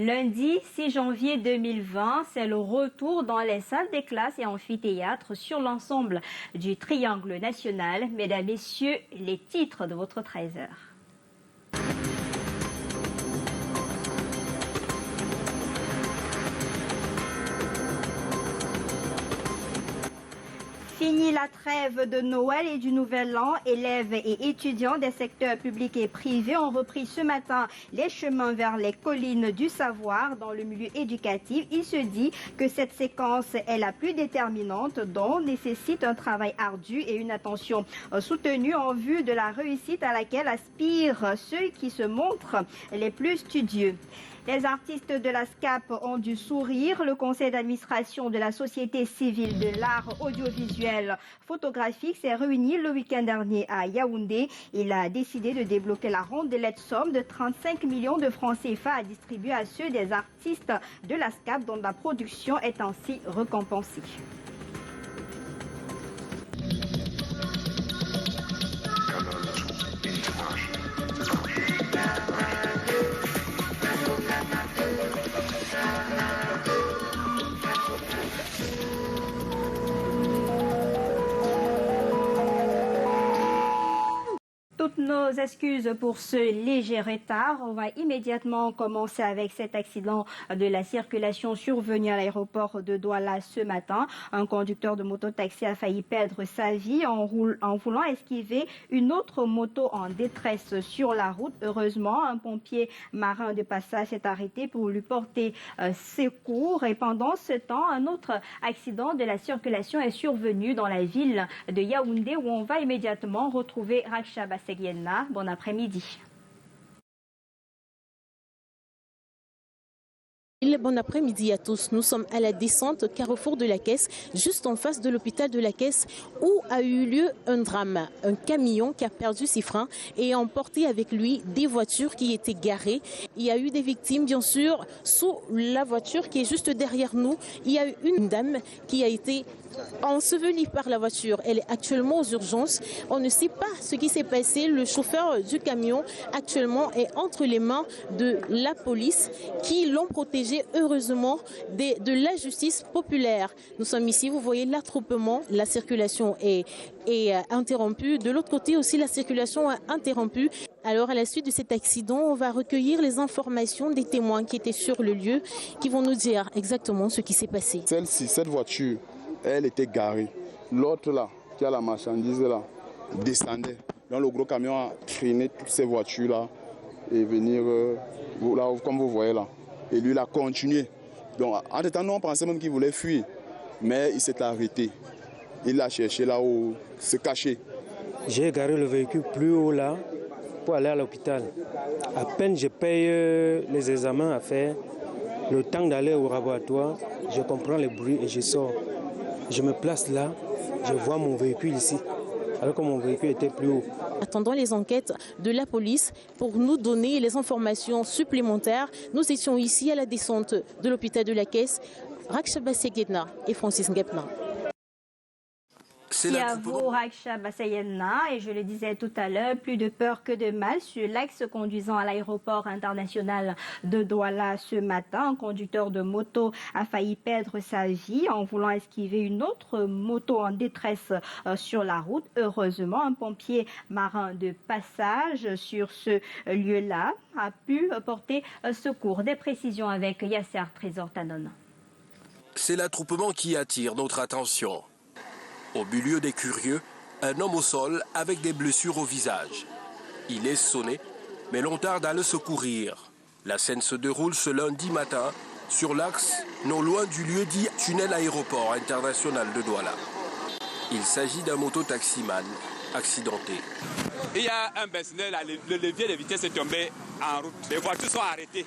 Lundi 6 janvier 2020, c'est le retour dans les salles des classes et amphithéâtres sur l'ensemble du triangle national. Mesdames, Messieurs, les titres de votre 13h. Fini la trêve de Noël et du Nouvel An, élèves et étudiants des secteurs publics et privés ont repris ce matin les chemins vers les collines du savoir dans le milieu éducatif. Il se dit que cette séquence est la plus déterminante, dont nécessite un travail ardu et une attention soutenue en vue de la réussite à laquelle aspirent ceux qui se montrent les plus studieux. Les artistes de la SCAP ont dû sourire. Le conseil d'administration de la Société civile de l'art audiovisuel photographique s'est réuni le week-end dernier à Yaoundé. Il a décidé de débloquer la rondelette somme de 35 millions de francs CFA à distribuer à ceux des artistes de la SCAP dont la production est ainsi récompensée. Toutes nos excuses pour ce léger retard. On va immédiatement commencer avec cet accident de la circulation survenu à l'aéroport de Douala ce matin. Un conducteur de moto-taxi a failli perdre sa vie en voulant esquiver une autre moto en détresse sur la route. Heureusement, un pompier marin de passage s'est arrêté pour lui porter secours. Et pendant ce temps, un autre accident de la circulation est survenu dans la ville de Yaoundé où on va immédiatement retrouver Raksha Basegienna. Bon après-midi. Bon après-midi à tous. Nous sommes à la descente carrefour de la Caisse, juste en face de l'hôpital de la Caisse, où a eu lieu un drame. Un camion qui a perdu ses freins et a emporté avec lui des voitures qui étaient garées. Il y a eu des victimes, bien sûr, sous la voiture qui est juste derrière nous. Il y a eu une dame qui a été ensevelie par la voiture. Elle est actuellement aux urgences. On ne sait pas ce qui s'est passé. Le chauffeur du camion actuellement est entre les mains de la police qui l'ont protégé heureusement de la justice populaire. Nous sommes ici, vous voyez l'attroupement, la circulation est interrompue. De l'autre côté aussi, la circulation est interrompue. Alors à la suite de cet accident, on va recueillir les informations des témoins qui étaient sur le lieu, qui vont nous dire exactement ce qui s'est passé. Celle-ci, cette voiture, elle était garée. L'autre là, qui a la marchandise là, descendait. Donc le gros camion a traîné toutes ces voitures là et venir là, comme vous voyez là. Et lui il a continué. Donc en temps, nous on pensait même qu'il voulait fuir. Mais il s'est arrêté. Il a cherché là où se cacher. J'ai garé le véhicule plus haut là pour aller à l'hôpital. À peine je paye les examens à faire, le temps d'aller au laboratoire, je comprends le bruit et je sors. Je me place là, je vois mon véhicule ici, alors que mon véhicule était plus haut. Attendant les enquêtes de la police pour nous donner les informations supplémentaires, nous étions ici à la descente de l'hôpital de la Caisse, Raksha Basegienna et Francis Ngepna. Merci à vous, Raksha Basegienna. Et je le disais tout à l'heure, plus de peur que de mal sur l'axe conduisant à l'aéroport international de Douala ce matin. Un conducteur de moto a failli perdre sa vie en voulant esquiver une autre moto en détresse sur la route. Heureusement, un pompier marin de passage sur ce lieu-là a pu porter secours. Des précisions avec Yasser Trésor Tanon. C'est l'attroupement qui attire notre attention. Au milieu des curieux, un homme au sol avec des blessures au visage. Il est sonné, mais l'on tarde à le secourir. La scène se déroule ce lundi matin sur l'axe non loin du lieu dit tunnel aéroport international de Douala. Il s'agit d'un moto-taximan accidenté. Il y a un personnel, le levier de vitesse est tombé en route. Les voitures sont arrêtées.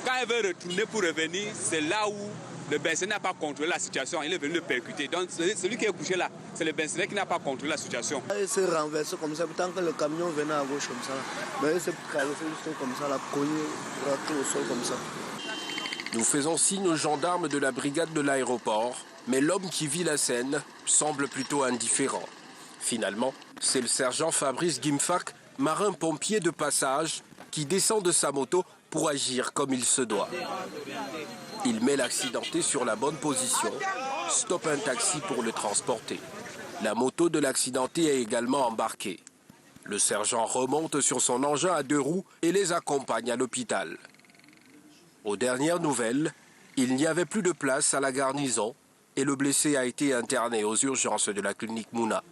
Quand elle veut retourner pour revenir, c'est là où le Benzenet n'a pas contrôlé la situation, il est venu le percuter. Donc celui qui est couché là, c'est le Benzenet qui n'a pas contrôlé la situation. Il s'est renversé comme ça, tant que le camion venait à gauche comme ça. Mais il s'est caressé comme ça, la cogné, raté au sol comme ça. Nous faisons signe aux gendarmes de la brigade de l'aéroport, mais l'homme qui vit la scène semble plutôt indifférent. Finalement, c'est le sergent Fabrice Gimfak, marin-pompier de passage, qui descend de sa moto pour agir comme il se doit. Il met l'accidenté sur la bonne position, stoppe un taxi pour le transporter. La moto de l'accidenté est également embarquée. Le sergent remonte sur son engin à 2 roues et les accompagne à l'hôpital. Aux dernières nouvelles, il n'y avait plus de place à la garnison et le blessé a été interné aux urgences de la clinique Mouna.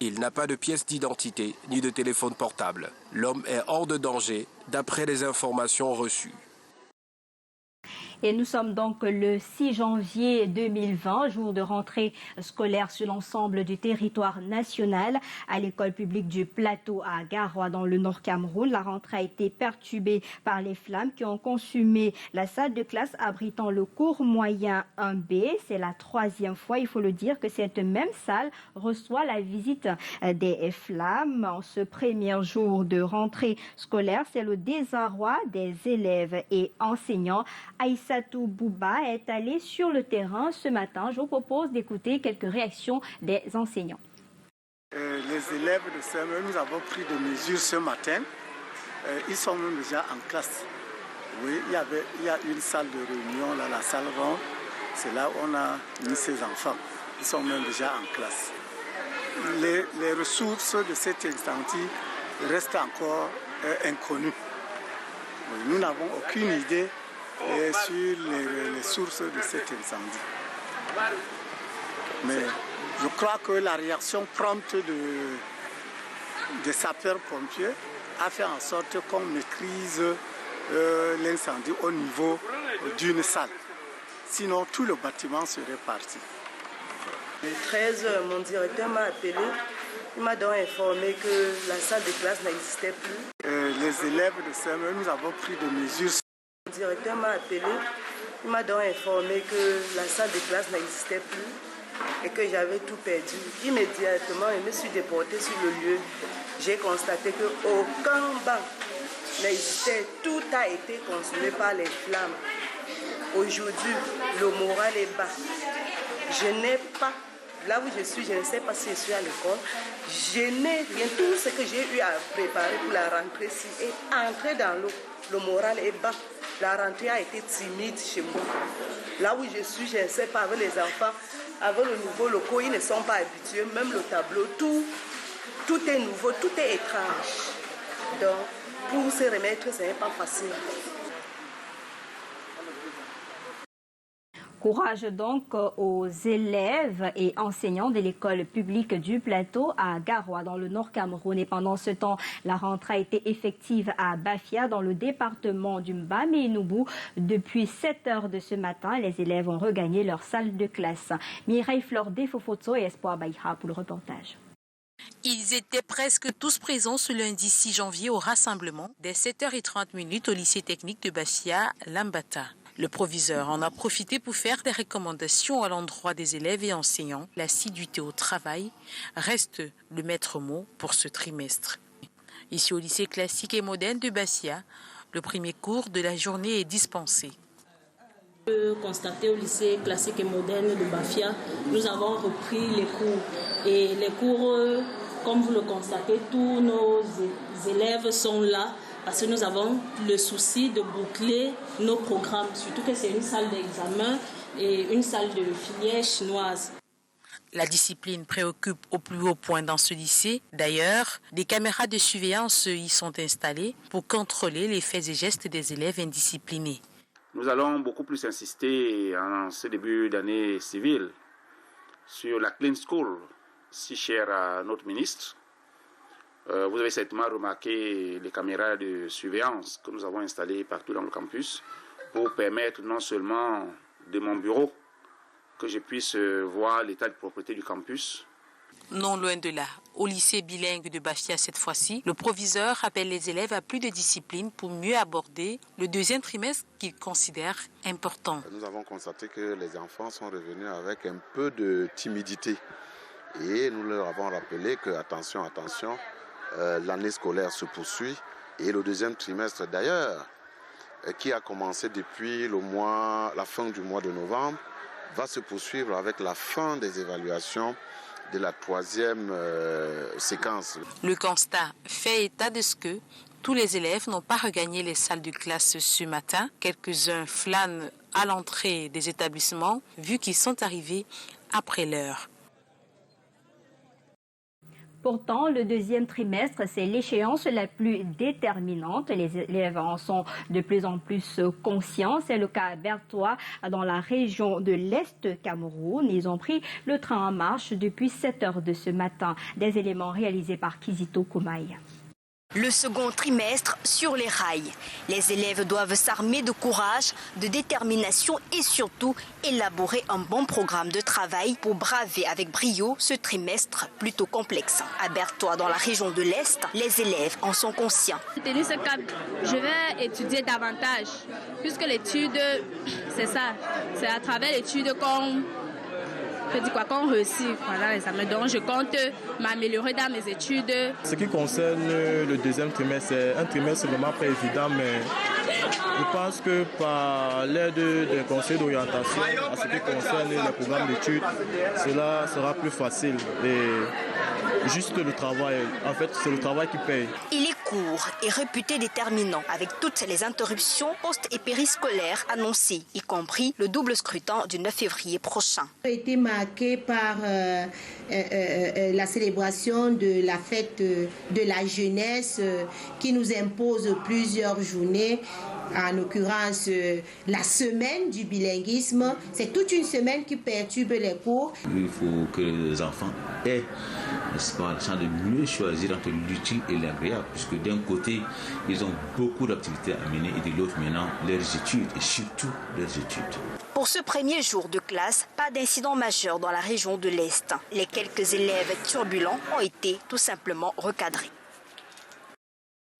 Il n'a pas de pièce d'identité ni de téléphone portable. L'homme est hors de danger d'après les informations reçues. Et nous sommes donc le 6 janvier 2020, jour de rentrée scolaire sur l'ensemble du territoire national. À l'école publique du Plateau à Garoua, dans le Nord Cameroun, la rentrée a été perturbée par les flammes qui ont consumé la salle de classe abritant le cours moyen 1B. C'est la 3e fois, il faut le dire, que cette même salle reçoit la visite des flammes. En ce premier jour de rentrée scolaire, c'est le désarroi des élèves et enseignants. Aïssatou Bouba est allé sur le terrain ce matin. Je vous propose d'écouter quelques réactions des enseignants. Les élèves de CME, nous avons pris des mesures ce matin. Ils sont même déjà en classe. Oui, il y a une salle de réunion, là, la salle ronde. C'est là où on a mis ces enfants. Ils sont même déjà en classe. Les ressources de cet incendie restent encore inconnues. Oui, nous n'avons aucune idée sur les sources de cet incendie. Mais je crois que la réaction prompte des sapeurs-pompiers a fait en sorte qu'on maîtrise l'incendie au niveau d'une salle. Sinon, tout le bâtiment serait parti. Le 13, mon directeur m'a appelé. Il m'a donc informé que la salle de classe n'existait plus. Les élèves de CME, nous avons pris des mesures. Le directeur m'a appelé. Il m'a donc informé que la salle de classe n'existait plus et que j'avais tout perdu. Immédiatement, je me suis déportée sur le lieu. J'ai constaté qu'aucun banc n'existait. Tout a été consumé par les flammes. Aujourd'hui, le moral est bas. Je n'ai pas, là où je suis, je ne sais pas si je suis à l'école, je n'ai rien. Tout ce que j'ai eu à préparer pour la rentrée est entré dans l'eau. Le moral est bas. La rentrée a été timide chez moi. Là où je suis, je ne sais pas, avec les enfants, avec le nouveau locaux, ils ne sont pas habitués. Même le tableau, tout est nouveau, tout est étrange. Donc, pour se remettre, ce n'est pas facile. Courage donc aux élèves et enseignants de l'école publique du Plateau à Garoua dans le Nord Cameroun. Et pendant ce temps, la rentrée a été effective à Bafia dans le département du Mbamé-Noubou. Depuis 7 heures de ce matin, les élèves ont regagné leur salle de classe. Mireille Flore Defofoto et Espoir Baïra pour le reportage. Ils étaient presque tous présents ce lundi 6 janvier au rassemblement dès 7h30 au lycée technique de Bafia, Lambata. Le proviseur en a profité pour faire des recommandations à l'endroit des élèves et enseignants. L'assiduité au travail reste le maître mot pour ce trimestre. Ici au lycée classique et moderne de Bassia, le premier cours de la journée est dispensé. Constaté au lycée classique et moderne de Bafia, nous avons repris les cours. Et les cours, comme vous le constatez, tous nos élèves sont là. Parce que nous avons le souci de boucler nos programmes, surtout que c'est une salle d'examen et une salle de filière chinoise. La discipline préoccupe au plus haut point dans ce lycée. D'ailleurs, des caméras de surveillance y sont installées pour contrôler les faits et gestes des élèves indisciplinés. Nous allons beaucoup plus insister en ce début d'année civile sur la Clean School, si chère à notre ministre. Vous avez certainement remarqué les caméras de surveillance que nous avons installées partout dans le campus pour permettre non seulement de mon bureau que je puisse voir l'état de propreté du campus. Non loin de là, au lycée bilingue de Bafia cette fois-ci, le proviseur appelle les élèves à plus de discipline pour mieux aborder le deuxième trimestre qu'il considère important. Nous avons constaté que les enfants sont revenus avec un peu de timidité et nous leur avons rappelé que attention, l'année scolaire se poursuit et le deuxième trimestre d'ailleurs, qui a commencé depuis la fin du mois de novembre, va se poursuivre avec la fin des évaluations de la 3e séquence. Le constat fait état de ce que Tous les élèves n'ont pas regagné les salles de classe ce matin. Quelques-uns flânent à l'entrée des établissements, vu qu'ils sont arrivés après l'heure. Pourtant, le deuxième trimestre, c'est l'échéance la plus déterminante. Les élèves en sont de plus en plus conscients. C'est le cas à Bertois, dans la région de l'Est Cameroun. Ils ont pris le train en marche depuis 7 heures de ce matin. Des éléments réalisés par Kizito Koumaï. Le second trimestre sur les rails. Les élèves doivent s'armer de courage, de détermination et surtout élaborer un bon programme de travail pour braver avec brio ce trimestre plutôt complexe. À Bertois, dans la région de l'Est, les élèves en sont conscients. Tenu ce cap, je vais étudier davantage, puisque l'étude, c'est ça, c'est à travers l'étude qu'on réussit pendant l'examen. Donc je compte m'améliorer dans mes études. Ce qui concerne le deuxième trimestre, c'est un trimestre vraiment pas évident, mais je pense que par l'aide des conseils d'orientation, à ce qui concerne les programmes d'études, cela sera plus facile. Et juste le travail, en fait, c'est le travail qui paye. Il est court et réputé déterminant, avec toutes les interruptions post- et périscolaires annoncées, y compris le double scrutin du 9 février prochain. A été marqué par la célébration de la fête de la jeunesse qui nous impose plusieurs journées. En l'occurrence, la semaine du bilinguisme, c'est toute une semaine qui perturbe les cours. Il faut que les enfants aient, n'est-ce pas, le chance de mieux choisir entre l'utile et l'agréable, puisque d'un côté, ils ont beaucoup d'activités à mener et de l'autre, maintenant, leurs études et surtout leurs études. Pour ce premier jour de classe, pas d'incident majeur dans la région de l'Est. Les quelques élèves turbulents ont été tout simplement recadrés.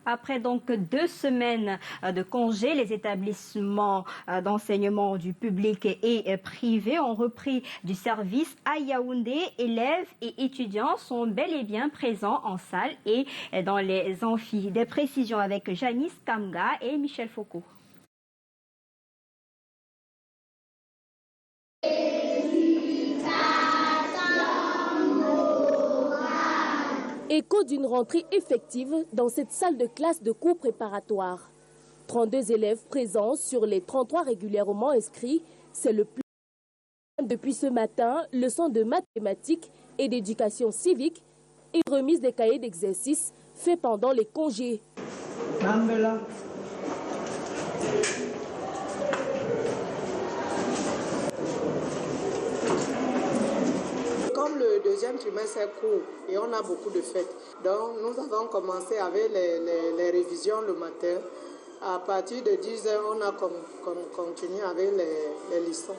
Après donc 2 semaines de congé, les établissements d'enseignement du public et privé ont repris du service à Yaoundé. Élèves et étudiants sont bel et bien présents en salle et dans les amphis. Des précisions avec Janice Kamga et Michel Foucault. Écho d'une rentrée effective dans cette salle de classe de cours préparatoire. 32 élèves présents sur les 33 régulièrement inscrits, c'est le plus. Depuis ce matin, leçons de mathématiques et d'éducation civique et remise des cahiers d'exercice faits pendant les congés. Comme le deuxième trimestre est court et on a beaucoup de fêtes, donc nous avons commencé avec les révisions le matin. À partir de 10h, on a continué avec les leçons.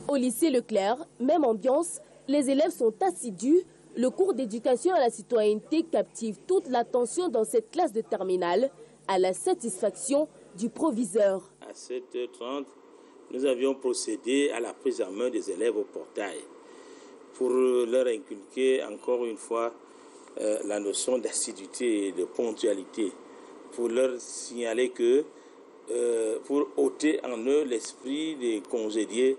Au lycée Leclerc, même ambiance, les élèves sont assidus. Le cours d'éducation à la citoyenneté captive toute l'attention dans cette classe de terminale, à la satisfaction du proviseur. À 7h30, nous avions procédé à la prise en main des élèves au portail, pour leur inculquer encore une fois la notion d'assiduité et de ponctualité, pour leur signaler que, pour ôter en eux l'esprit des congédiés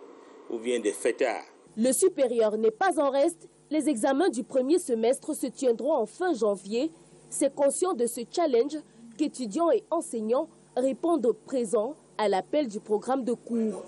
ou bien des fêtards. Le supérieur n'est pas en reste. Les examens du premier semestre se tiendront en fin janvier. C'est conscient de ce challenge qu'étudiants et enseignants répondent présents à l'appel du programme de cours.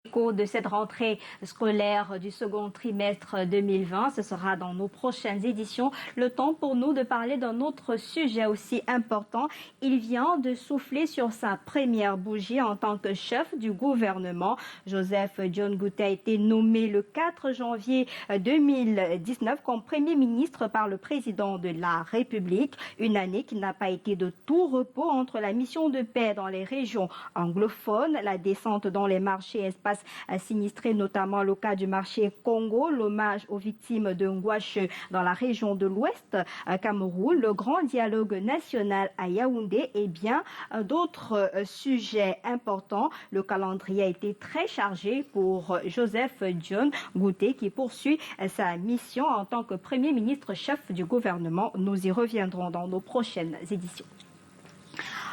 Au cours de cette rentrée scolaire du second trimestre 2020, ce sera dans nos prochaines éditions. Le temps pour nous de parler d'un autre sujet aussi important. Il vient de souffler sur sa première bougie en tant que chef du gouvernement. Joseph John Ngouté a été nommé le 4 janvier 2019 comme Premier ministre par le président de la République. Une année qui n'a pas été de tout repos entre la mission de paix dans les régions anglophones, la descente dans les marchés espaces sinistrés, notamment le cas du marché Congo, l'hommage aux victimes de Ngouache dans la région de l'Ouest Cameroun, le grand dialogue national à Yaoundé et bien d'autres sujets importants. Le calendrier a été très chargé pour Joseph John Ngouté qui poursuit sa mission en tant que Premier ministre chef du gouvernement. Nous y reviendrons dans nos prochaines éditions.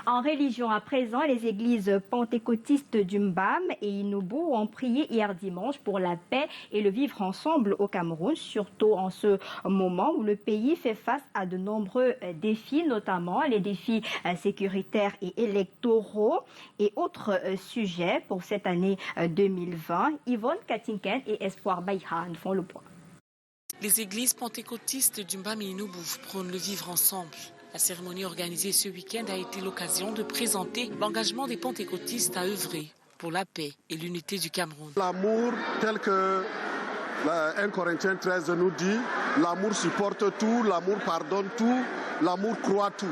En religion à présent, les églises pentecôtistes d'Umbam et Inubu ont prié hier dimanche pour la paix et le vivre ensemble au Cameroun, surtout en ce moment où le pays fait face à de nombreux défis, notamment les défis sécuritaires et électoraux et autres sujets pour cette année 2020. Yvonne Katinken et Espoir Baïhan font le point. Les églises pentecôtistes d'Umbam et Inubu prônent le vivre ensemble. La cérémonie organisée ce week-end a été l'occasion de présenter l'engagement des pentecôtistes à œuvrer pour la paix et l'unité du Cameroun. L'amour, tel que 1 Corinthiens 13 nous dit, l'amour supporte tout, l'amour pardonne tout, l'amour croit tout.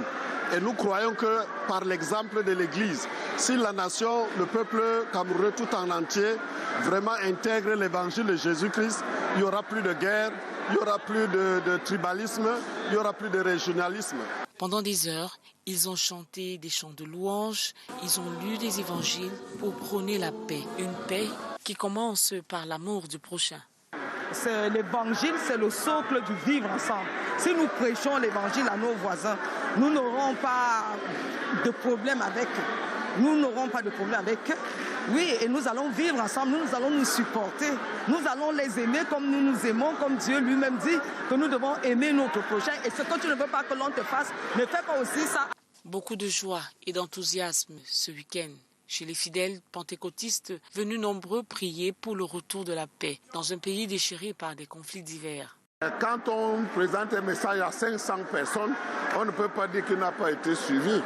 Et nous croyons que par l'exemple de l'Église, si la nation, le peuple camerounais tout en entier, vraiment intègre l'évangile de Jésus-Christ, il n'y aura plus de guerre, il n'y aura plus de tribalisme, il n'y aura plus de régionalisme. Pendant des heures, ils ont chanté des chants de louanges, ils ont lu des évangiles pour prôner la paix. Une paix qui commence par l'amour du prochain. L'évangile, c'est le socle du vivre ensemble. Si nous prêchons l'évangile à nos voisins, nous n'aurons pas de problème avec eux. Nous n'aurons pas de problème avec eux. Oui, et nous allons vivre ensemble, nous allons nous supporter. Nous allons les aimer comme nous nous aimons, comme Dieu lui-même dit que nous devons aimer notre prochain. Et ce que tu ne veux pas que l'on te fasse, ne fais pas aussi ça. Beaucoup de joie et d'enthousiasme ce week-end chez les fidèles pentecôtistes venus nombreux prier pour le retour de la paix dans un pays déchiré par des conflits divers. Quand on présente un message à 500 personnes, on ne peut pas dire qu'il n'a pas été suivi.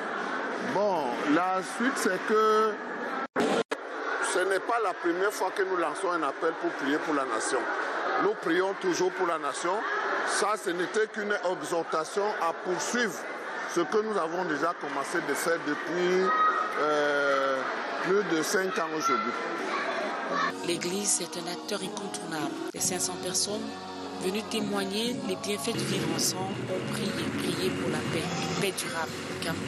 Bon, la suite c'est que ce n'est pas la première fois que nous lançons un appel pour prier pour la nation. Nous prions toujours pour la nation. Ça, ce n'était qu'une exhortation à poursuivre ce que nous avons déjà commencé de faire depuis plus de 5 ans aujourd'hui. L'Église est un acteur incontournable. Les 500 personnes venues témoigner les bienfaits du vivre ensemble ont prié pour la paix, une paix durable au Cameroun.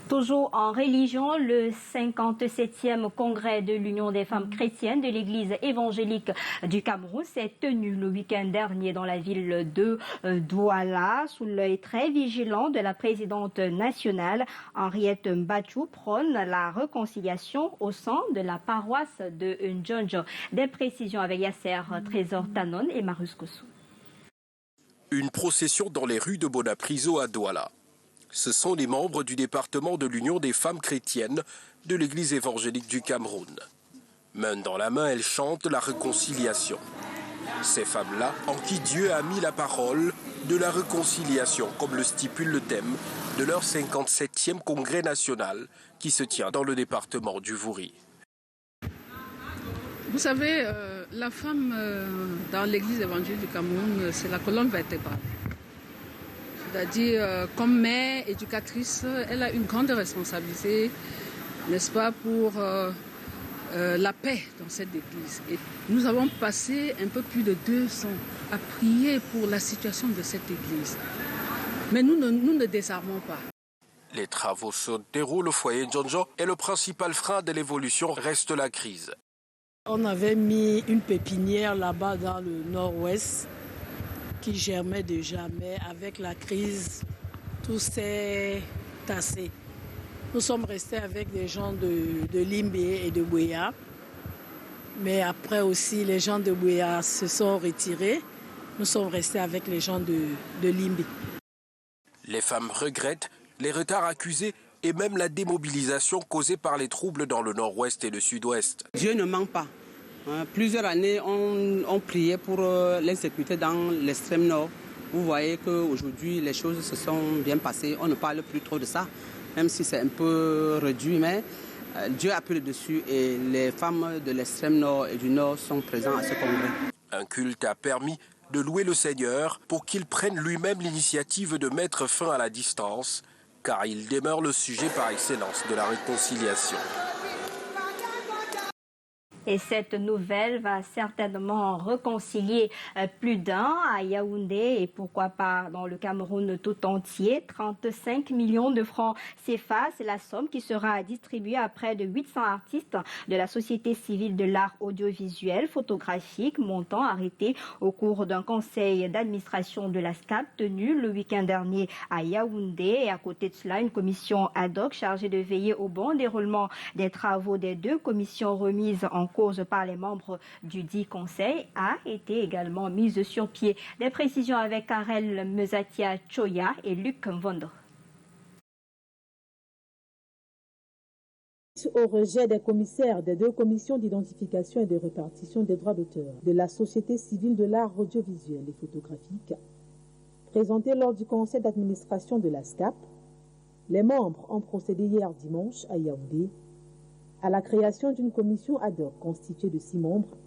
Toujours en religion, le 57e congrès de l'Union des femmes chrétiennes de l'Église évangélique du Cameroun s'est tenu le week-end dernier dans la ville de Douala, sous l'œil très vigilant de la présidente nationale. Henriette Mbachou prône la réconciliation au sein de la paroisse de Ndjonjo. Des précisions avec Yasser Trésor Tanon et Marus Kossou. Une procession dans les rues de Bonapriso à Douala. Ce sont les membres du département de l'Union des femmes chrétiennes de l'Église évangélique du Cameroun. Main dans la main, elles chantent la réconciliation. Ces femmes-là, en qui Dieu a mis la parole de la réconciliation, comme le stipule le thème de leur 57e congrès national qui se tient dans le département du Vouri. Vous savez, la femme dans l'Église évangélique du Cameroun, c'est la colonne vertébrale. C'est-à-dire, comme mère, éducatrice, elle a une grande responsabilité, n'est-ce pas, pour la paix dans cette église. Et nous avons passé un peu plus de 2 ans à prier pour la situation de cette église. Mais nous ne désarmons pas. Les travaux se déroulent au foyer Ndjonjo et le principal frein de l'évolution reste la crise. On avait mis une pépinière là-bas dans le nord-ouest qui germait déjà, mais avec la crise, tout s'est tassé. Nous sommes restés avec des gens de Limbé et de Bouéa, mais après aussi les gens de Bouéa se sont retirés. Nous sommes restés avec les gens de Limbé. Les femmes regrettent les retards accusés et même la démobilisation causée par les troubles dans le nord-ouest et le sud-ouest. Dieu ne ment pas. Plusieurs années, on priait pour l'insécurité dans l'extrême nord. Vous voyez qu'aujourd'hui, les choses se sont bien passées. On ne parle plus trop de ça, même si c'est un peu réduit. Mais Dieu a pris le dessus et les femmes de l'extrême nord et du nord sont présentes à ce congrès. Un culte a permis de louer le Seigneur pour qu'il prenne lui-même l'initiative de mettre fin à la distance, car il demeure le sujet par excellence de la réconciliation. Et cette nouvelle va certainement réconcilier plus d'un à Yaoundé et pourquoi pas dans le Cameroun tout entier. 35 millions de francs CFA, c'est la somme qui sera distribuée à près de 800 artistes de la Société civile de l'art audiovisuel photographique, montant arrêté au cours d'un conseil d'administration de la SCAP tenu le week-end dernier à Yaoundé. Et à côté de cela, une commission ad hoc chargée de veiller au bon déroulement des travaux des deux commissions remises en cause par les membres du dit conseil a été également mise sur pied. Des précisions avec Karel Mezatia Choya et Luc Mvondo. Au rejet des commissaires des deux commissions d'identification et de répartition des droits d'auteur de la Société civile de l'art audiovisuel et photographique, présenté lors du conseil d'administration de la SCAP, les membres ont procédé hier dimanche à Yaoundé à la création d'une commission ad hoc constituée de 6 membres,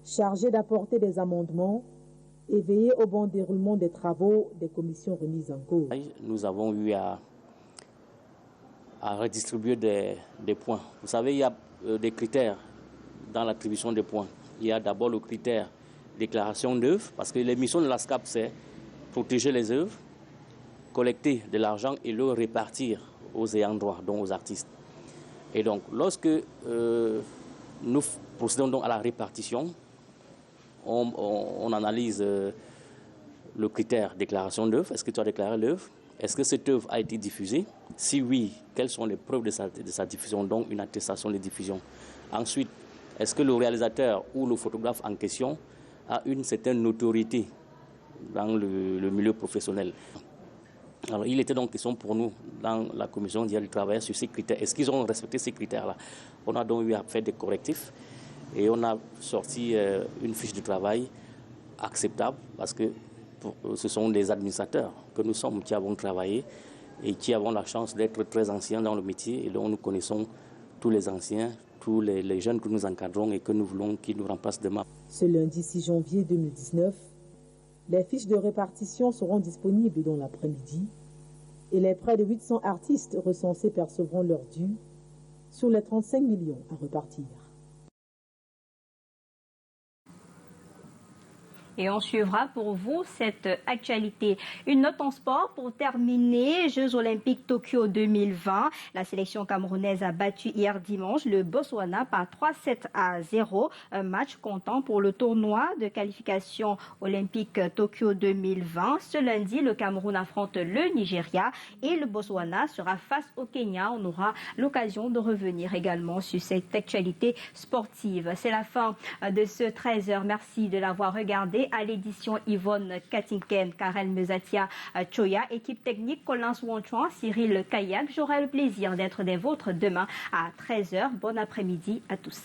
chargée d'apporter des amendements et veiller au bon déroulement des travaux des commissions remises en cause. Nous avons eu à redistribuer des points. Vous savez, il y a des critères dans l'attribution des points. Il y a d'abord le critère déclaration d'œuvre, parce que les missions de la SCAP, c'est protéger les œuvres, collecter de l'argent et le répartir aux ayants droit, donc aux artistes. Et donc, lorsque nous procédons donc à la répartition, on analyse le critère déclaration d'œuvre. Est-ce que tu as déclaré l'œuvre? Est-ce que cette œuvre a été diffusée? Si oui, quelles sont les preuves de sa diffusion, donc une attestation de diffusion? Ensuite, est-ce que le réalisateur ou le photographe en question a une certaine notoriété dans le milieu professionnel? Alors, il était donc question pour nous, dans la commission d'hier, de travailler sur ces critères. Est-ce qu'ils ont respecté ces critères-là? On a donc eu à faire des correctifs et on a sorti une fiche de travail acceptable parce que ce sont des administrateurs que nous sommes qui avons travaillé et qui avons la chance d'être très anciens dans le métier et dont nous connaissons tous les anciens, tous les jeunes que nous encadrons et que nous voulons qu'ils nous remplacent demain. Ce lundi 6 janvier 2019, les fiches de répartition seront disponibles dans l'après-midi et les près de 800 artistes recensés percevront leur dû sur les 35 millions à repartir. Et on suivra pour vous cette actualité. Une note en sport pour terminer. Jeux olympiques Tokyo 2020. La sélection camerounaise a battu hier dimanche le Botswana par 3-7-0. Un match comptant pour le tournoi de qualification olympique Tokyo 2020. Ce lundi, le Cameroun affronte le Nigeria et le Botswana sera face au Kenya. On aura l'occasion de revenir également sur cette actualité sportive. C'est la fin de ce 13h. Merci de l'avoir regardé. À l'édition, Yvonne Katinken, Karel Mezatia Choya, équipe technique Colin Swanchuan, Cyril Kayak. J'aurai le plaisir d'être des vôtres demain à 13h. Bon après-midi à tous.